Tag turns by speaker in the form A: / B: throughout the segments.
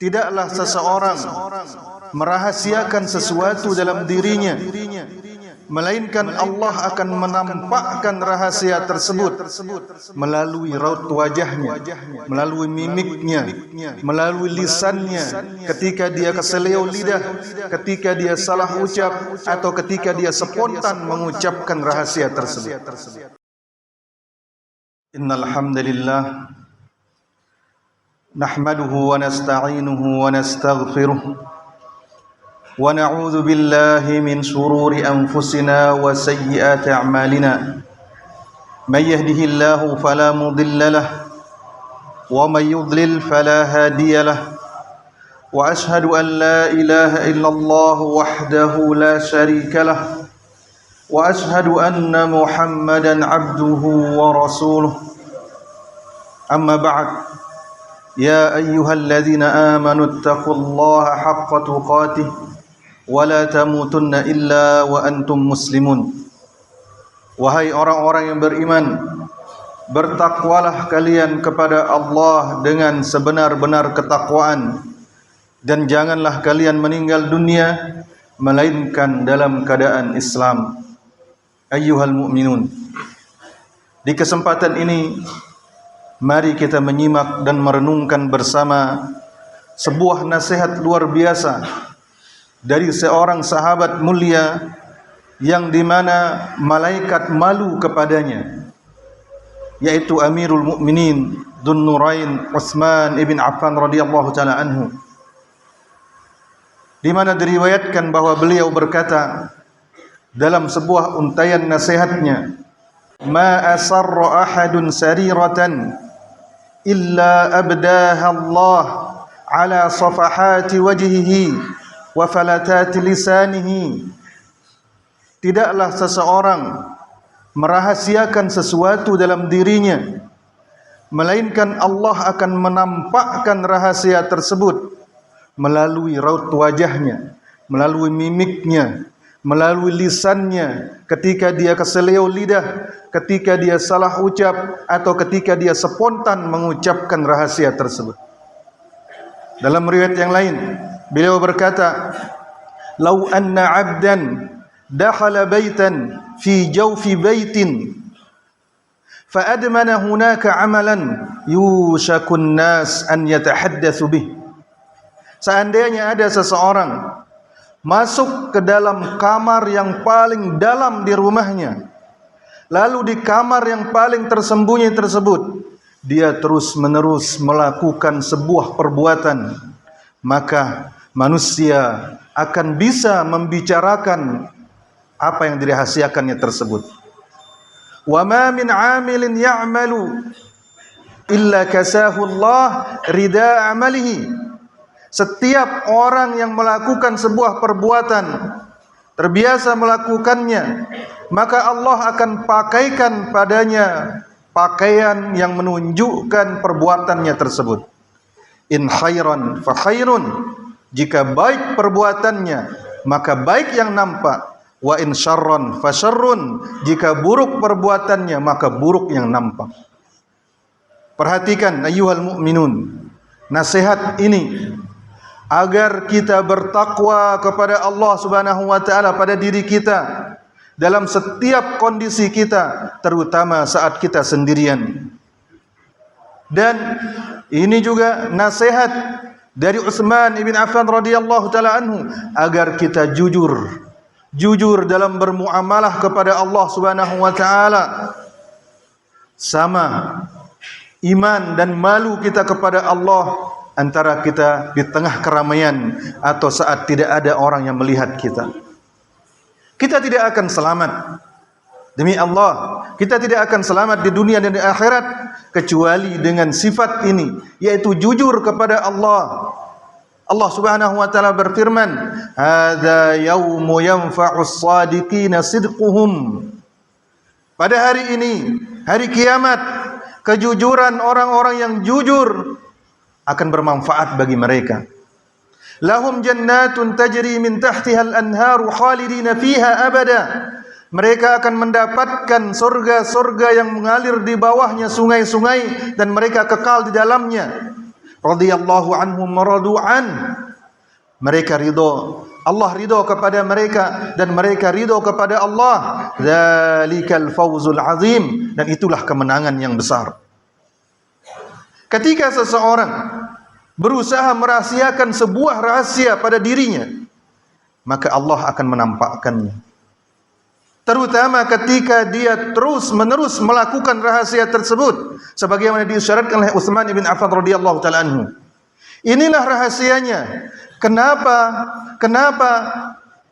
A: Tidaklah seseorang merahasiakan sesuatu dalam dirinya, melainkan Allah akan menampakkan rahasia tersebut melalui raut wajahnya, melalui mimiknya, melalui lisannya, ketika dia keseleo lidah, ketika dia salah ucap, atau ketika dia spontan mengucapkan rahasia tersebut. Innal hamdalillah nahmaduhu wa nasta'inuhu wa nastaghfiruh wa na'udzu billahi min shururi anfusina wa sayyiati a'malina. May yahdihillahu fala mudilla lahu wa may yudlil fala hadiya lahu. Wa ashhadu an la ilaha illallah wahdahu la syarika lahu wa ashhadu anna Muhammadan 'abduhu wa rasuluh. Amma ba'd. Ya ayyuhalladzina amanu ittaqullaha haqqa tuqatih wa la tamutunna illa wa antum muslimun. Wahai orang-orang yang beriman, bertakwalah kalian kepada Allah dengan sebenar-benar ketakwaan, dan janganlah kalian meninggal dunia melainkan dalam keadaan Islam. Ayyuhal mu'minun, di kesempatan ini mari kita menyimak dan merenungkan bersama sebuah nasihat luar biasa dari seorang sahabat mulia yang dimana malaikat malu kepadanya, yaitu Amirul Mukminin Dzun Nurain Utsman ibn Affan radhiyallahu taala anhu, di mana diriwayatkan bahwa beliau berkata dalam sebuah untaian nasihatnya, ma asarra ahadun sariratan illa abdaha Allah ala safahati wajhihi wa falatati lisanihi. Tidaklah seseorang merahasiakan sesuatu dalam dirinya, melainkan Allah akan menampakkan rahasia tersebut melalui raut wajahnya, melalui mimiknya, melalui lisannya, ketika dia keseleo lidah, ketika dia salah ucap, atau ketika dia spontan mengucapkan rahasia tersebut. Dalam riwayat yang lain, beliau berkata, "Lau anna 'abdan dakhala baitan fi jawfi baitin fa admana hunaka 'amalan yushakun nas an yatahaddatsu bih." Seandainya ada seseorang masuk ke dalam kamar yang paling dalam di rumahnya, lalu di kamar yang paling tersembunyi tersebut dia terus-menerus melakukan sebuah perbuatan, maka manusia akan bisa membicarakan apa yang dirahasiakannya tersebut. Wa ma min 'amilin ya'malu illa kasahu Allah ridha 'amalihi. Setiap orang yang melakukan sebuah perbuatan, terbiasa melakukannya, maka Allah akan pakaikan padanya pakaian yang menunjukkan perbuatannya tersebut. In khairan fa khairun, jika baik perbuatannya maka baik yang nampak. Wa in syarran fa syarrun, jika buruk perbuatannya maka buruk yang nampak. Perhatikan ayyuhal mu'minun, nasihat ini agar kita bertakwa kepada Allah Subhanahu wa taala pada diri kita dalam setiap kondisi kita, terutama saat kita sendirian. Dan ini juga nasihat dari Utsman ibn Affan radhiyallahu taala anhu agar kita jujur dalam bermuamalah kepada Allah Subhanahu wa taala. Sama iman dan malu kita kepada Allah antara kita di tengah keramaian atau saat tidak ada orang yang melihat kita. Kita tidak akan selamat, demi Allah, kita tidak akan selamat di dunia dan di akhirat kecuali dengan sifat ini, yaitu jujur kepada Allah. Allah Subhanahu wa taala berfirman, "Hadza yaumu yanfa'us shadiqina sidquhum." Pada hari ini, hari kiamat, kejujuran orang-orang yang jujur akan bermanfaat bagi mereka. Lahum jannatun tajri min tahtiha al-anharu khalidina fiha abada. Mereka akan mendapatkan surga-surga yang mengalir di bawahnya sungai-sungai dan mereka kekal di dalamnya. radhiyallahu anhum maradu an. Mereka ridho, Allah ridho kepada mereka dan mereka ridho kepada Allah. Dzalikal fawzul azim, dan itulah kemenangan yang besar. Ketika seseorang berusaha merahasiakan sebuah rahasia pada dirinya, maka Allah akan menampakkannya. Terutama ketika dia terus-menerus melakukan rahasia tersebut, sebagaimana diisyaratkan oleh Utsman bin Affan radhiyallahu taala anhu. Inilah rahasianya. Kenapa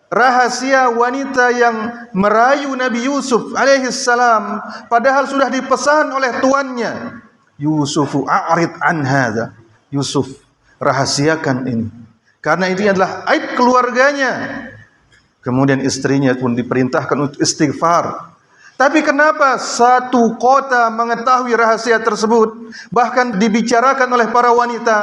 A: rahasia wanita yang merayu Nabi Yusuf alaihissalam, padahal sudah dipesan oleh tuannya, Yusufu a'rid an hadza, Yusuf rahasiakan ini, karena ini adalah aib keluarganya. Kemudian istrinya pun diperintahkan untuk istighfar. Tapi kenapa satu kota mengetahui rahasia tersebut, bahkan dibicarakan oleh para wanita?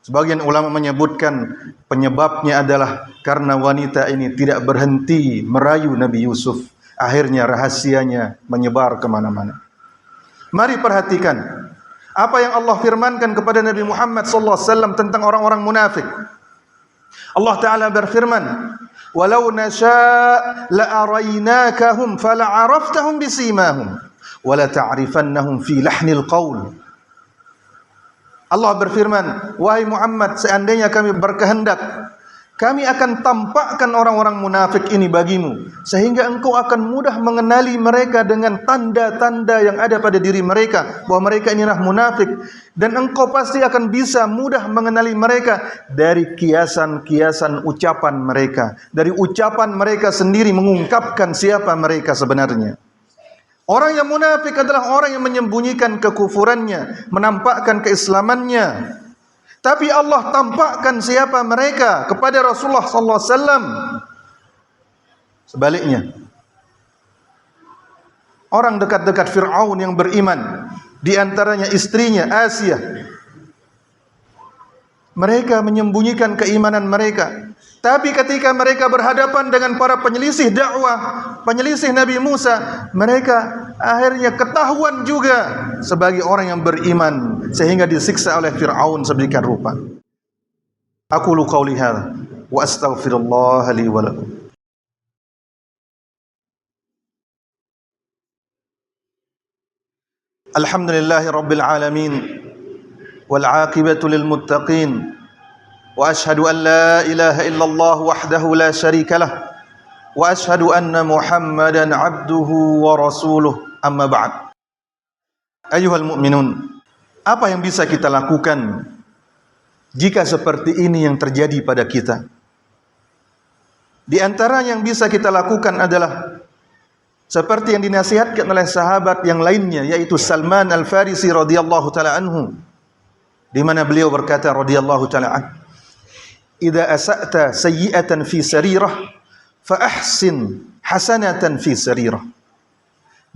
A: Sebagian ulama menyebutkan penyebabnya adalah karena wanita ini tidak berhenti merayu Nabi Yusuf. Akhirnya rahasianya menyebar kemana-mana. Mari perhatikan apa yang Allah firmankan kepada Nabi Muhammad SAW tentang orang-orang munafik. Allah Ta'ala berfirman, "Walau nasha' la'araynakahum fala'araftahum bisimahum wa la ta'rifannahum fi lahnil qaul." Allah berfirman, wahai Muhammad, seandainya kami berkehendak, kami akan tampakkan orang-orang munafik ini bagimu, sehingga engkau akan mudah mengenali mereka dengan tanda-tanda yang ada pada diri mereka, bahwa mereka inilah munafik. Dan engkau pasti akan bisa mudah mengenali mereka dari kiasan-kiasan ucapan mereka, dari ucapan mereka sendiri mengungkapkan siapa mereka sebenarnya. Orang yang munafik adalah orang yang menyembunyikan kekufurannya, menampakkan keislamannya. Tapi Allah tampakkan siapa mereka kepada Rasulullah sallallahu alaihi wasallam. Sebaliknya, orang dekat-dekat Fir'aun yang beriman, di antaranya istrinya Asia, mereka menyembunyikan keimanan mereka. Tapi ketika mereka berhadapan dengan para penyelisih dakwah, penyelisih Nabi Musa, mereka akhirnya ketahuan juga sebagai orang yang beriman, sehingga disiksa oleh Fir'aun sedemikian rupa. Aqulu qawli hadza wa astaghfirullah li wa lakum. Alhamdulillahi rabbil alamin wal 'aqibatu lil muttaqin. وأشهد أن لا إله إلا الله وحده لا شريك له وأشهد أن محمدا عبده ورسوله أما بعد. أيها المؤمنون, apa yang bisa kita lakukan jika seperti ini yang terjadi pada kita? Di antara yang bisa kita lakukan adalah seperti yang dinasihatkan oleh sahabat yang lainnya, yaitu Salman Al-Farisi radhiyallahu taala anhu, di mana beliau berkata radhiyallahu taala anhu, "Idza asa'ta sayyi'atan fi sarirah fa ahsin hasanatan fi sarirah."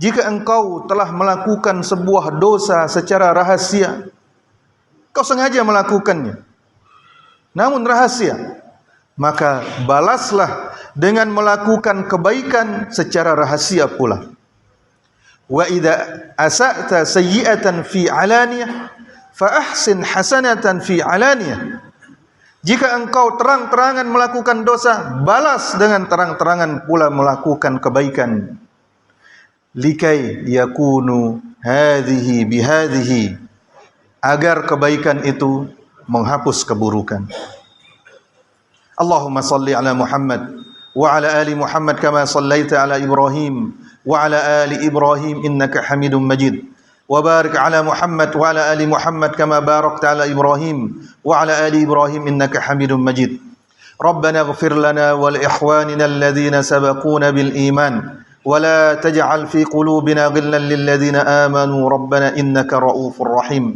A: Jika engkau telah melakukan sebuah dosa secara rahasia, kau sengaja melakukannya, namun rahasia, maka balaslah dengan melakukan kebaikan secara rahasia pula. Wa idza asa'ta sayyi'atan fi 'alaniyah fa ahsin hasanatan fi 'alaniyah. Jika engkau terang-terangan melakukan dosa, balas dengan terang-terangan pula melakukan kebaikan. Likai yakunu hadhihi bihadhihi, agar kebaikan itu menghapus keburukan. Allahumma salli ala Muhammad wa ala ali Muhammad kama sallaita ala Ibrahim wa ala ali Ibrahim innaka Hamidum Majid. وبارك على محمد وعلى آل محمد كما باركت على إبراهيم وعلى آل إبراهيم إنك حميد مجيد. ربنا اغفر لنا ولإخواننا الذين سبقونا بالإيمان ولا تجعل في قلوبنا غلا للذين آمنوا ربنا إنك رؤوف رحيم.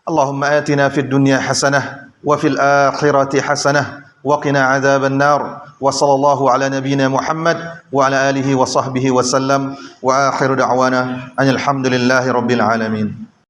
A: اللهم آتنا في الدنيا حسنة وفي الآخرة حسنة وقنا عذاب النار. وصلى الله على نبينا محمد وعلى آله وصحبه وسلم وآخر دعوانا أن الحمد لله رب العالمين.